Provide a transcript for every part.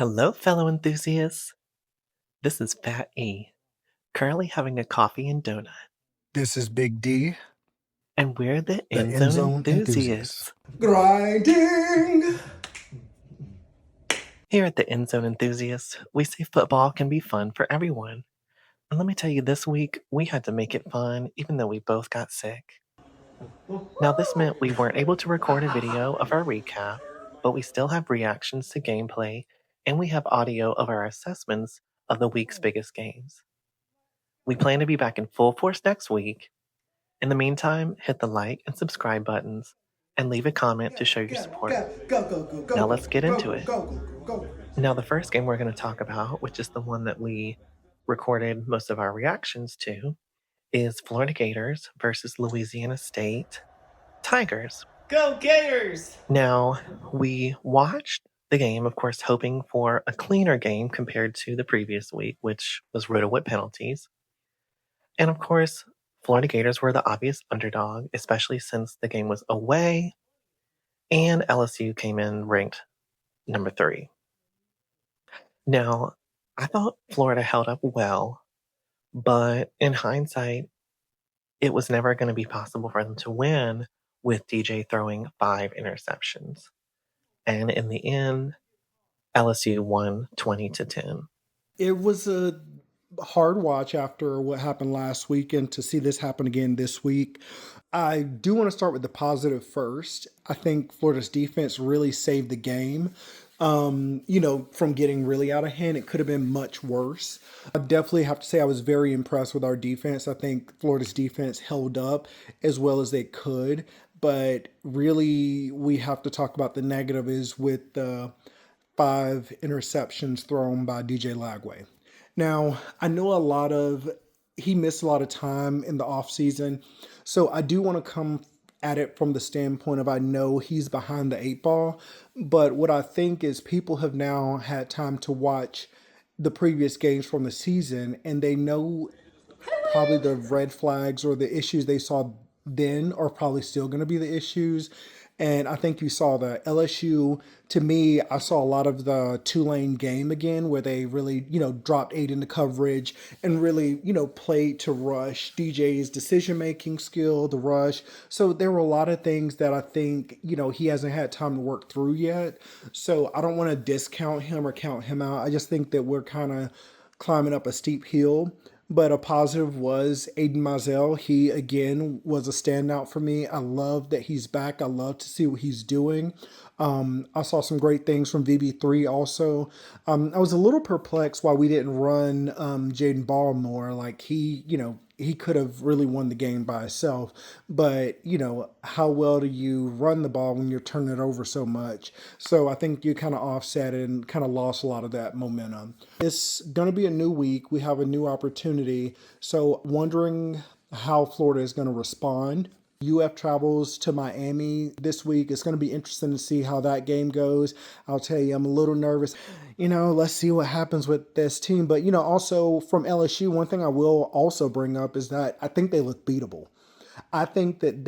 Hello, fellow enthusiasts. This is Fat E, currently having a coffee and donut, This is Big D, and we're the the End end Zone zone enthusiast. Enthusiasts. Grinding. Here at the End Zone Enthusiasts, we say football can be fun for everyone. And let me tell you, this week we had to make it fun, even though we both got sick. Now, this meant we weren't able to record a video of our recap, but we still have reactions to gameplay, and we have audio of our assessments of the week's biggest games. We plan to be back in full force next week. In the meantime, hit the like and subscribe buttons and leave a comment to show your support. Now let's get into it. Now, the first game we're going to talk about, which is the one that we recorded most of our reactions to, is Florida Gators versus Louisiana State Tigers. Go Gators! Now, we watched the game, of course, hoping for a cleaner game compared to the previous week, which was riddled with penalties. And of course, Florida Gators were the obvious underdog, especially since the game was away and LSU came in ranked number 3. Now, I thought Florida held up well, but in hindsight, it was never going to be possible for them to win with DJ throwing 5 interceptions. And in the end, LSU won 20-10. It was a hard watch after what happened last week and to see this happen again this week. I do want to start with the positive first. I think Florida's defense really saved the game. From getting really out of hand. It could have been much worse. I definitely have to say I was very impressed with our defense. I think Florida's defense held up as well as they could. But really, we have to talk about the negative is with the 5 interceptions thrown by DJ Lagway. Now, I know he missed a lot of time in the offseason, so I do want to come at it from the standpoint of I know he's behind the 8 ball, but what I think is people have now had time to watch the previous games from the season, and they know probably the red flags or the issues they saw then are probably still going to be the issues. And I think you saw the LSU. To me, I saw a lot of the Tulane game again, where they really, dropped 8 into coverage and really, played to rush. DJ's decision making skill, the rush. So there were a lot of things that I think, he hasn't had time to work through yet. So I don't want to discount him or count him out. I just think that we're kind of climbing up a steep hill. But a positive was Aiden Mizell. He, again, was a standout for me. I love that he's back. I love to see what he's doing. I saw some great things from VB3 also. I was a little perplexed why we didn't run Jaden Ball more. Like he could have really won the game by himself. But, how well do you run the ball when you're turning it over so much? So I think you kind of offset it and kind of lost a lot of that momentum. It's going to be a new week. We have a new opportunity. So wondering how Florida is going to respond. UF travels to Miami this week. It's going to be interesting to see how that game goes. I'll tell you, I'm a little nervous. Let's see what happens with this team. But, also from LSU, one thing I will also bring up is that I think they look beatable. I think that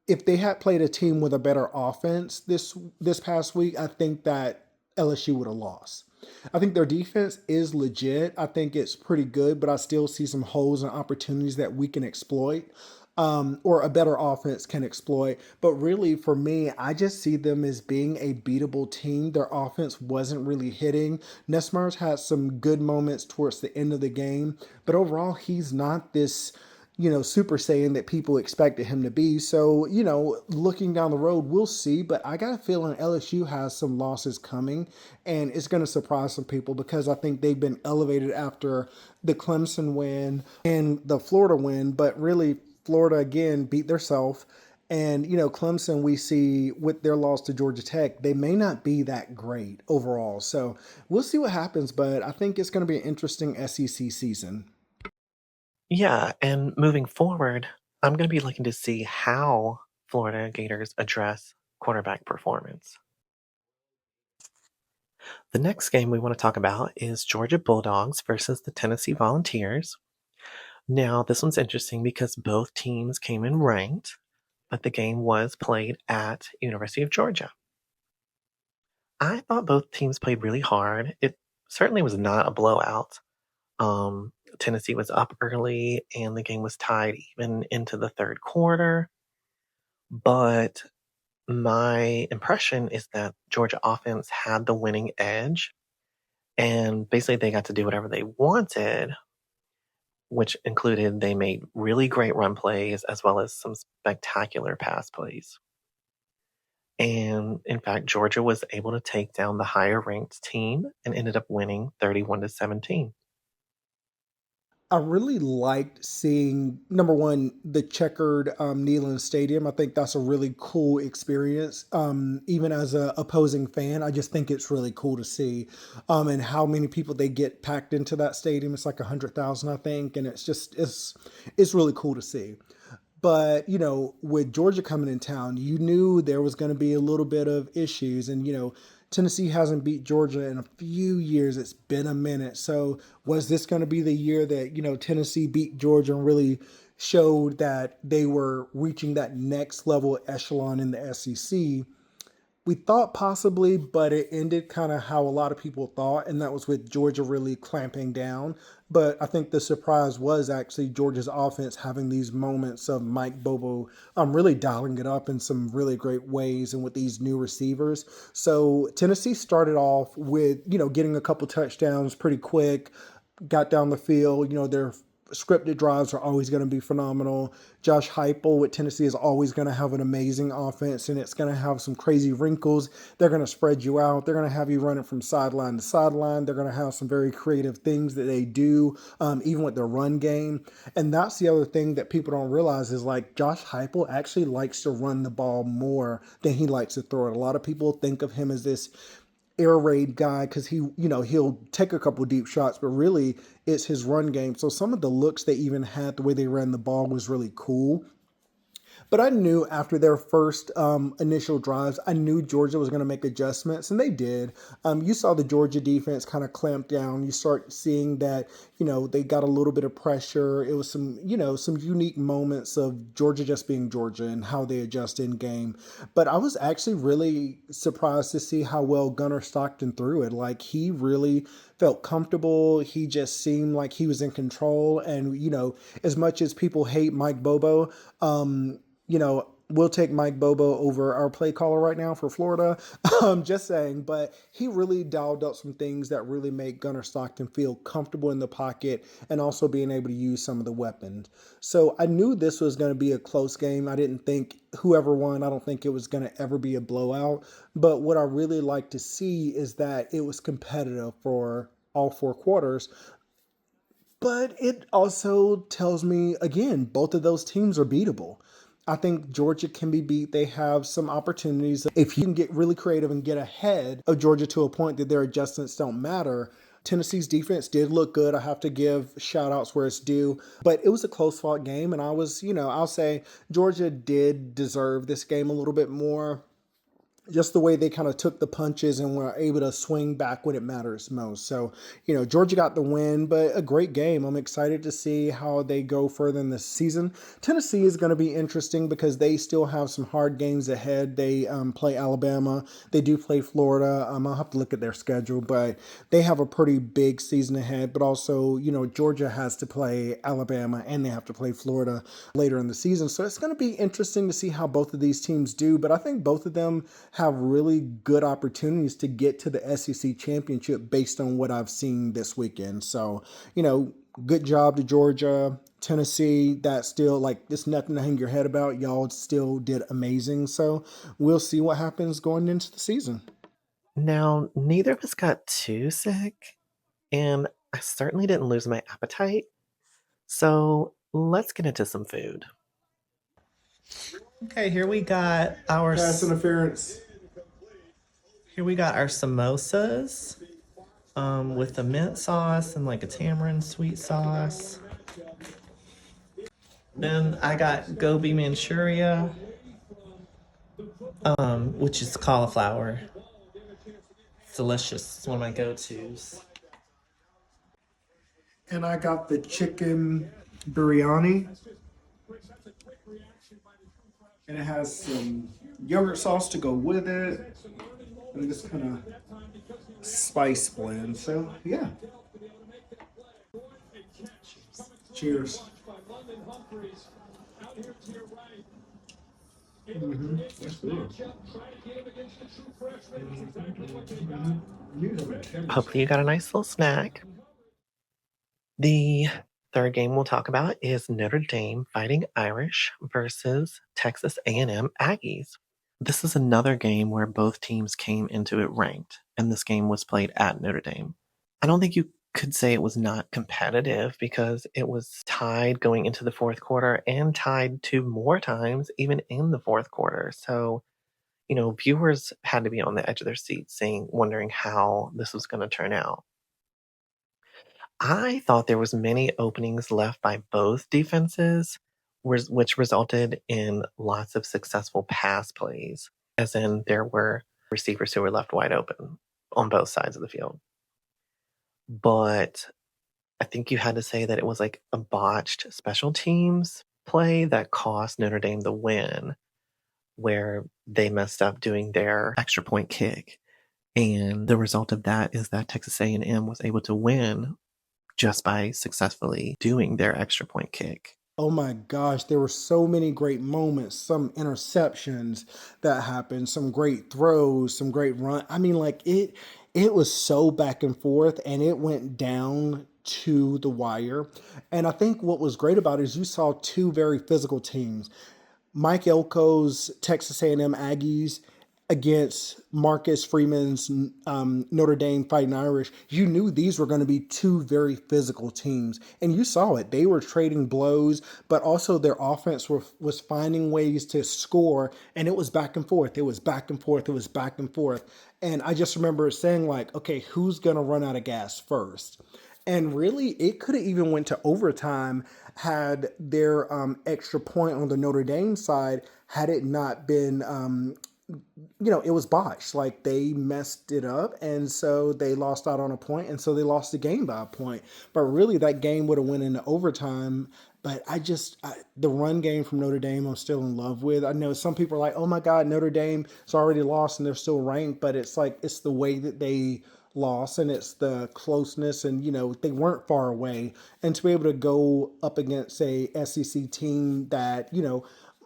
if they had played a team with a better offense this past week, I think that LSU would have lost. I think their defense is legit. I think it's pretty good, but I still see some holes and opportunities that we can exploit. Or a better offense can exploit. But really, for me, I just see them as being a beatable team. Their offense wasn't really hitting. Nesmar's had some good moments towards the end of the game, but overall, he's not this, Super Saiyan that people expected him to be. So, looking down the road, we'll see. But I got a feeling LSU has some losses coming, and it's going to surprise some people because I think they've been elevated after the Clemson win and the Florida win, but really, Florida again beat themselves. And, Clemson, we see with their loss to Georgia Tech, they may not be that great overall. So we'll see what happens, but I think it's going to be an interesting SEC season. Yeah, and moving forward, I'm going to be looking to see how Florida Gators address quarterback performance. The next game we want to talk about is Georgia Bulldogs versus the Tennessee Volunteers. Now, this one's interesting because both teams came in ranked, but the game was played at University of Georgia. I thought both teams played really hard. It certainly was not a blowout. Tennessee was up early and the game was tied even into the third quarter. But my impression is that Georgia offense had the winning edge and basically they got to do whatever they wanted, which included they made really great run plays as well as some spectacular pass plays. And in fact, Georgia was able to take down the higher ranked team and ended up winning 31-17. I really liked seeing number one the checkered Neyland Stadium. I think that's a really cool experience. Even as a opposing fan, I just think it's really cool to see, and how many people they get packed into that stadium. It's like 100,000, I think, and it's really cool to see. But, with Georgia coming in town, you knew there was going to be a little bit of issues. And, Tennessee hasn't beat Georgia in a few years. It's been a minute. So was this going to be the year that, Tennessee beat Georgia and really showed that they were reaching that next level echelon in the SEC? We thought possibly, but it ended kind of how a lot of people thought, and that was with Georgia really clamping down. But I think the surprise was actually Georgia's offense having these moments of Mike Bobo really dialing it up in some really great ways and with these new receivers. So Tennessee started off with, getting a couple touchdowns pretty quick, got down the field. Their scripted drives are always going to be phenomenal. Josh Heupel with Tennessee is always going to have an amazing offense, and it's going to have some crazy wrinkles. They're going to spread you out. They're going to have you running from sideline to sideline. They're going to have some very creative things that they do, even with their run game. And that's the other thing that people don't realize is like Josh Heupel actually likes to run the ball more than he likes to throw it. A lot of people think of him as this air raid guy because he'll take a couple deep shots, but really it's his run game. So some of the looks they even had, the way they ran the ball was really cool. But I knew after their first initial drives, I knew Georgia was going to make adjustments, and they did. You saw the Georgia defense kind of clamp down. You start seeing that, they got a little bit of pressure. It was some unique moments of Georgia just being Georgia and how they adjust in game. But I was actually really surprised to see how well Gunnar Stockton threw it. Like, he really felt comfortable. He just seemed like he was in control. And, as much as people hate Mike Bobo, we'll take Mike Bobo over our play caller right now for Florida. Just saying, but he really dialed up some things that really make Gunnar Stockton feel comfortable in the pocket and also being able to use some of the weapons. So I knew this was going to be a close game. I didn't think whoever won, I don't think it was going to ever be a blowout. But what I really like to see is that it was competitive for all four quarters. But it also tells me, again, both of those teams are beatable. I think Georgia can be beat. They have some opportunities. If you can get really creative and get ahead of Georgia to a point that their adjustments don't matter. Tennessee's defense did look good. I have to give shout outs where it's due, but it was a close fought game. And I'll say Georgia did deserve this game a little bit more. Just the way they kind of took the punches and were able to swing back when it matters most. So, Georgia got the win, but a great game. I'm excited to see how they go further in this season. Tennessee is going to be interesting because they still have some hard games ahead. They play Alabama. They do play Florida. I'll have to look at their schedule, but they have a pretty big season ahead. But also, Georgia has to play Alabama and they have to play Florida later in the season. So it's going to be interesting to see how both of these teams do. But I think both of them have really good opportunities to get to the SEC championship based on what I've seen this weekend. So, good job to Georgia. Tennessee, that's still there's nothing to hang your head about. Y'all still did amazing. So we'll see what happens going into the season. Now, neither of us got too sick, and I certainly didn't lose my appetite. So let's get into some food. Okay, here we got our interference. here we got our samosas with a mint sauce and like a tamarind sweet sauce. Then I got gobi manchuria, which is cauliflower. It's delicious. It's one of my go-tos. And I got the chicken biryani. And it has some yogurt sauce to go with it. and this kind of spice blend. So yeah, cheers. That's good. Hopefully, you got a nice little snack. The third game we'll talk about is Notre Dame Fighting Irish versus Texas A&M Aggies. This is another game where both teams came into it ranked, and this game was played at Notre Dame. I don't think you could say it was not competitive because it was tied going into the fourth quarter and tied two more times even in the fourth quarter. So, viewers had to be on the edge of their seats wondering how this was going to turn out. I thought there was many openings left by both defenses, which resulted in lots of successful pass plays, as in there were receivers who were left wide open on both sides of the field. But I think you had to say that it was like a botched special teams play that cost Notre Dame the win, where they messed up doing their extra point kick. And the result of that is that Texas A&M was able to win just by successfully doing their extra point kick. Oh my gosh, there were so many great moments, some interceptions that happened, some great throws, some great run. I mean, like it was so back and forth and it went down to the wire. And I think what was great about it is you saw two very physical teams. Mike Elko's Texas A&M Aggies against Marcus Freeman's Notre Dame Fighting Irish, you knew these were going to be two very physical teams. And you saw it. They were trading blows, but also their offense was finding ways to score. And it was back and forth. It was back and forth. It was back and forth. And I just remember saying like, okay, who's going to run out of gas first? And really, it could have even went to overtime had their extra point on the Notre Dame side had it not been it was botched. Like they messed it up, and so they lost out on a point, and so they lost the game by a point. But really, that game would have went into overtime. But the run game from Notre Dame, I'm still in love with. I know some people are like, "Oh my God, Notre Dame is already lost and they're still ranked," but it's like it's the way that they lost and it's the closeness and they weren't far away, and to be able to go up against a SEC team that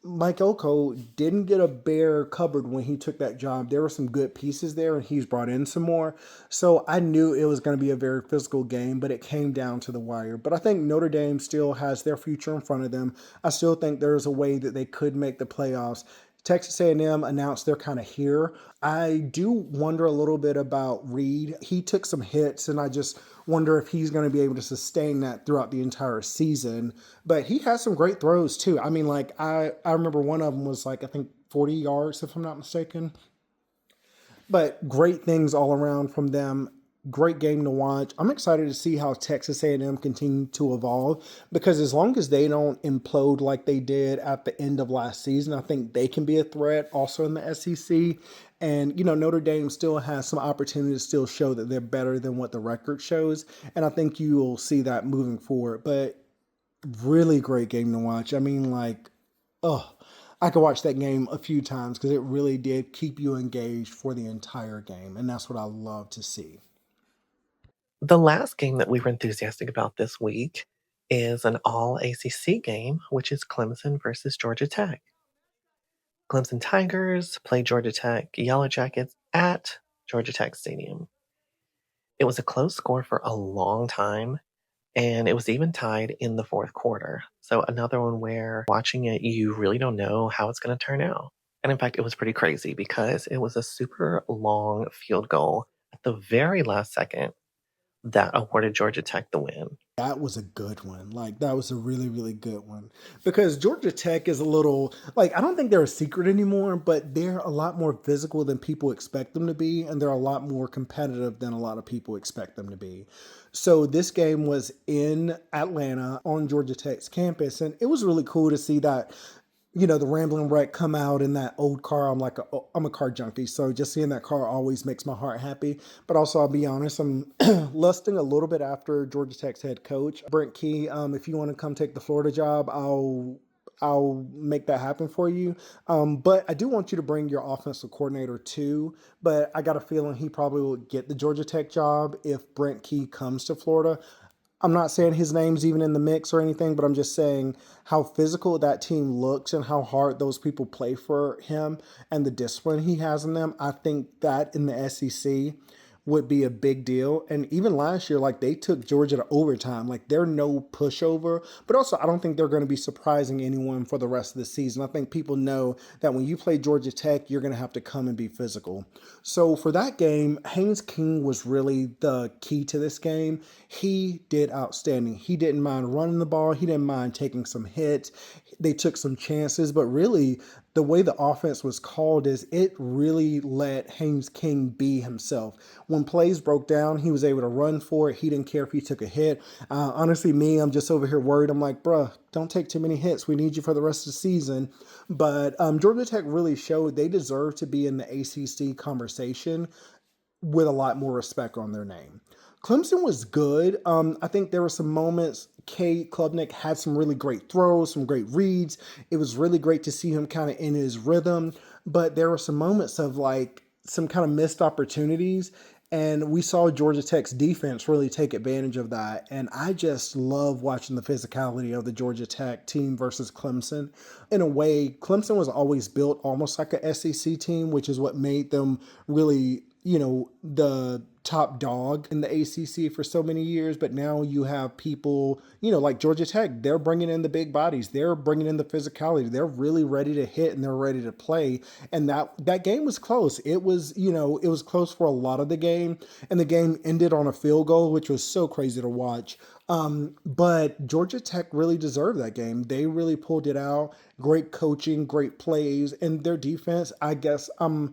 Mike Elko didn't get a bare cupboard when he took that job. There were some good pieces there, and he's brought in some more. So I knew it was going to be a very physical game, but it came down to the wire. But I think Notre Dame still has their future in front of them. I still think there's a way that they could make the playoffs. Texas A&M announced they're kind of here. I do wonder a little bit about Reed. He took some hits, and I just wonder if he's going to be able to sustain that throughout the entire season. But he has some great throws too. I mean, like I remember one of them was like I think 40 yards, if I'm not mistaken. But great things all around from them. Great game to watch. I'm excited to see how Texas A&M continue to evolve because as long as they don't implode like they did at the end of last season, I think they can be a threat also in the SEC. And, Notre Dame still has some opportunity to still show that they're better than what the record shows. And I think you will see that moving forward. But really great game to watch. I mean, like, oh, I could watch that game a few times because it really did keep you engaged for the entire game. And that's what I love to see. The last game that we were enthusiastic about this week is an all ACC game, which is Clemson versus Georgia Tech. Clemson Tigers play Georgia Tech Yellow Jackets at Georgia Tech Stadium. It was a close score for a long time, and it was even tied in the fourth quarter. So another one where watching it, you really don't know how it's going to turn out. And in fact, it was pretty crazy because it was a super long field goal at the very last second that awarded Georgia Tech the win. That was a good one. Like, that was a really, really good one. Because Georgia Tech is a little, like, I don't think they're a secret anymore, but they're a lot more physical than people expect them to be. And they're a lot more competitive than a lot of people expect them to be. So this game was in Atlanta on Georgia Tech's campus. And it was really cool to see that the Rambling Wreck come out in that old car. I'm a car junkie, so just seeing that car always makes my heart happy. But also, I'll be honest, I'm lusting a little bit after Georgia Tech's head coach Brent Key. If you want to come take the Florida job, I'll make that happen for you. But I do want you to bring your offensive coordinator too. But I got a feeling he probably will get the Georgia Tech job if Brent Key comes to Florida. I'm not saying his name's even in the mix or anything, but I'm just saying how physical that team looks and how hard those people play for him and the discipline he has in them. I think that in the SEC would be a big deal. And even last year, like they took Georgia to overtime. Like they're no pushover, but also I don't think they're going to be surprising anyone for the rest of the season. I think people know that when you play Georgia Tech, you're going to have to come and be physical. So for that game, Haynes King was really the key to this game. He did outstanding. He didn't mind running the ball. He didn't mind taking some hits. They took some chances, but really the way the offense was called is it really let Haynes King be himself. When plays broke down, he was able to run for it. He didn't care if he took a hit. Honestly, I'm just over here worried. I'm like, bruh, don't take too many hits. We need you for the rest of the season. But Georgia Tech really showed they deserve to be in the ACC conversation with a lot more respect on their name. Clemson was good. I think there were some moments. Kate Klubnik had some really great throws, some great reads. It was really great to see him kind of in his rhythm. But there were some moments of like some kind of missed opportunities. And we saw Georgia Tech's defense really take advantage of that. And I just love watching the physicality of the Georgia Tech team versus Clemson. In a way, Clemson was always built almost like a SEC team, which is what made them really, the top dog in the ACC for so many years. But now you have people, like Georgia Tech, they're bringing in the big bodies. They're bringing in the physicality. They're really ready to hit and they're ready to play. And that game was close. It was, it was close for a lot of the game. And the game ended on a field goal, which was so crazy to watch. But Georgia Tech really deserved that game. They really pulled it out. Great coaching, great plays, and their defense, I guess I've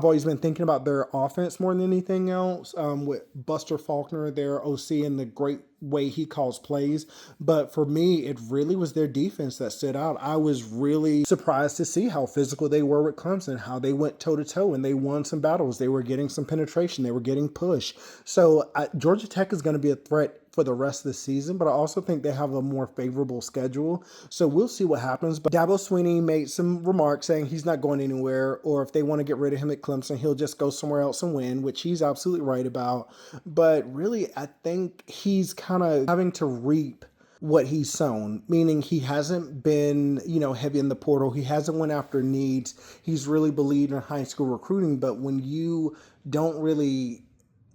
always been thinking about their offense more than anything else, with Buster Faulkner, their OC, and the great way he calls plays. But for me, it really was their defense that stood out. I was really surprised to see how physical they were with Clemson, how they went toe to toe and they won some battles. They were getting some penetration. They were getting push. So Georgia Tech is going to be a threat for the rest of the season, but I also think they have a more favorable schedule. So we'll see what happens. But Dabo Swinney made some remarks saying he's not going anywhere, or if they want to get rid of him at Clemson, he'll just go somewhere else and win, which he's absolutely right about. But really, I think he's kind of having to reap what he's sown, meaning he hasn't been, heavy in the portal. He hasn't went after needs. He's really believed in high school recruiting. But when you don't really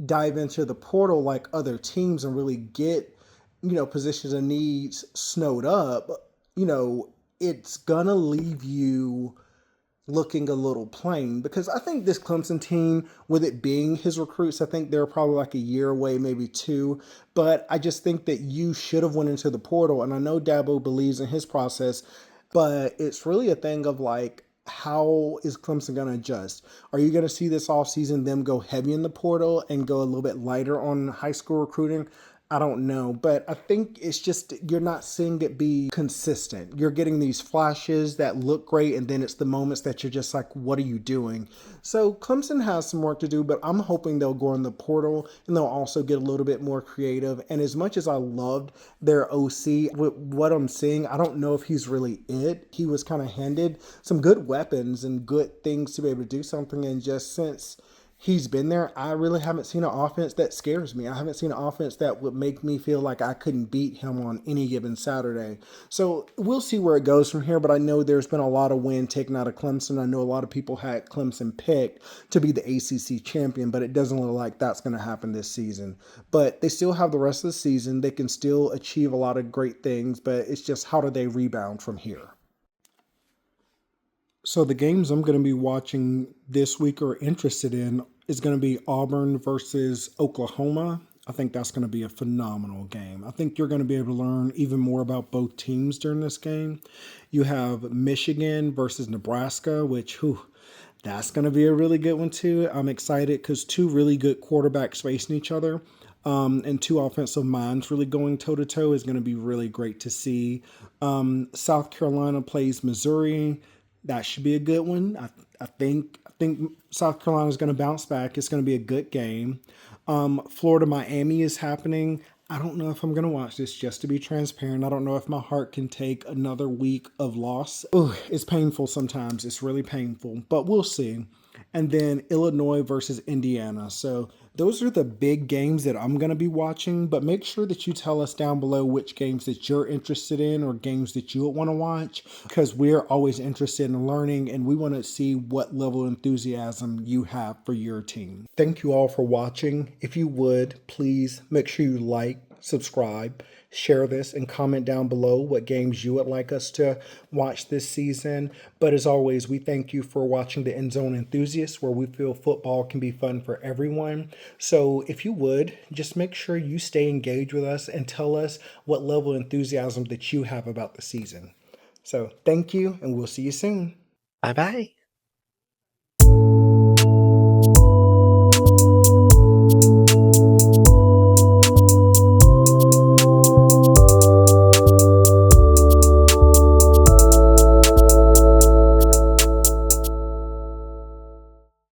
dive into the portal like other teams and really get, positions and needs snowed up, it's gonna leave you looking a little plain. Because I think this Clemson team, with it being his recruits, I think they're probably like a year away, maybe two. But I just think that you should have went into the portal. And I know Dabo believes in his process, but it's really a thing of like, how is Clemson going to adjust? Are you going to see this offseason them go heavy in the portal and go a little bit lighter on high school recruiting? I don't know, but I think it's just you're not seeing it be consistent. You're getting these flashes that look great, and then it's the moments that you're just like, what are you doing? So Clemson has some work to do, but I'm hoping they'll go in the portal and they'll also get a little bit more creative. And as much as I loved their OC, with what I'm seeing, I don't know if he's really it. He was kind of handed some good weapons and good things to be able to do something, and just since he's been there, I really haven't seen an offense that scares me. I haven't seen an offense that would make me feel like I couldn't beat him on any given Saturday. So we'll see where it goes from here, but I know there's been a lot of wind taken out of Clemson. I know a lot of people had Clemson picked to be the ACC champion, but it doesn't look like that's going to happen this season. But they still have the rest of the season. They can still achieve a lot of great things, but it's just how do they rebound from here? So the games I'm going to be watching this week or interested in is going to be Auburn versus Oklahoma. I think that's going to be a phenomenal game. I think you're going to be able to learn even more about both teams during this game. You have Michigan versus Nebraska, which, that's going to be a really good one too. I'm excited because two really good quarterbacks facing each other. And two offensive minds really going toe-to-toe is going to be really great to see. South Carolina plays Missouri. That should be a good one. I think South Carolina is going to bounce back. It's going to be a good game. Florida, Miami is happening. I don't know if I'm going to watch this, just to be transparent. I don't know if my heart can take another week of loss. Oh, it's painful sometimes. It's really painful, but we'll see. And then Illinois versus Indiana. So those are the big games that I'm going to be watching, but make sure that you tell us down below which games that you're interested in or games that you would want to watch, because we're always interested in learning and we want to see what level of enthusiasm you have for your team. Thank you all for watching. If you would, please make sure you like, subscribe, share this, and comment down below what games you would like us to watch this season. But as always, we thank you for watching the End Zone Enthusiasts, where we feel football can be fun for everyone. So if you would, just make sure you stay engaged with us and tell us what level of enthusiasm that you have about the season. So thank you, and we'll see you soon. Bye bye.